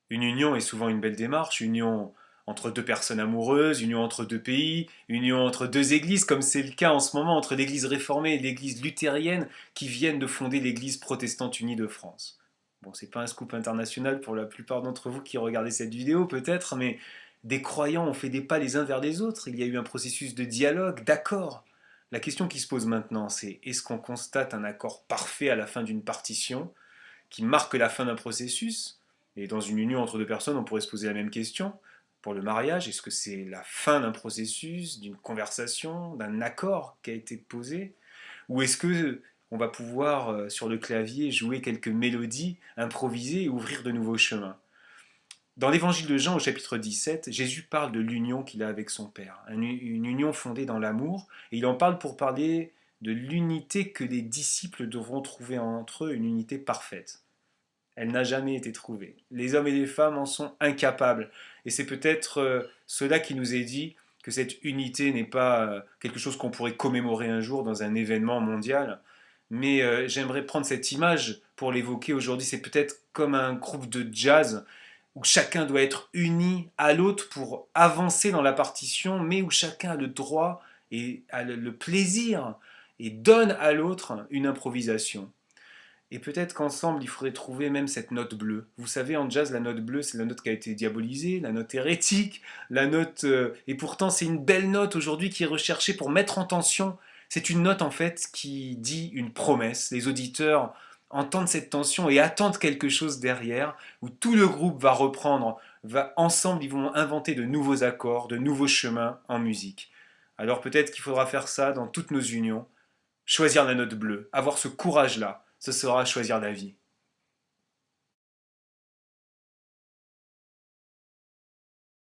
Une union est souvent une belle démarche, union entre deux personnes amoureuses, union entre deux pays, union entre deux églises, comme c'est le cas en ce moment entre l'église réformée et l'église luthérienne qui viennent de fonder l'église protestante unie de France. Bon, c'est pas un scoop international pour la plupart d'entre vous qui regardez cette vidéo peut-être, mais des croyants ont fait des pas les uns vers les autres, il y a eu un processus de dialogue, d'accord. La question qui se pose maintenant, c'est est-ce qu'on constate un accord parfait à la fin d'une partition qui marque la fin d'un processus? Et dans une union entre deux personnes, on pourrait se poser la même question. Pour le mariage, est-ce que c'est la fin d'un processus, d'une conversation, d'un accord qui a été posé? Ou est-ce que on va pouvoir, sur le clavier, jouer quelques mélodies, improviser et ouvrir de nouveaux chemins? Dans l'évangile de Jean au chapitre 17, Jésus parle de l'union qu'il a avec son Père, une union fondée dans l'amour, et il en parle pour parler de l'unité que les disciples devront trouver entre eux, une unité parfaite. Elle n'a jamais été trouvée. Les hommes et les femmes en sont incapables. Et c'est peut-être cela qui nous est dit que cette unité n'est pas quelque chose qu'on pourrait commémorer un jour dans un événement mondial. Mais j'aimerais prendre cette image pour l'évoquer aujourd'hui. C'est peut-être comme un groupe de jazz où chacun doit être uni à l'autre pour avancer dans la partition, mais où chacun a le droit et a le plaisir et donne à l'autre une improvisation. Et peut-être qu'ensemble, il faudrait trouver même cette note bleue. Vous savez, en jazz, la note bleue, c'est la note qui a été diabolisée, la note hérétique, la note... et pourtant, c'est une belle note aujourd'hui qui est recherchée pour mettre en tension. C'est une note, en fait, qui dit une promesse. Les auditeurs entendent cette tension et attendent quelque chose derrière, où tout le groupe va reprendre, ensemble, ils vont inventer de nouveaux accords, de nouveaux chemins en musique. Alors peut-être qu'il faudra faire ça dans toutes nos unions, choisir la note bleue, avoir ce courage-là, ce sera choisir la vie.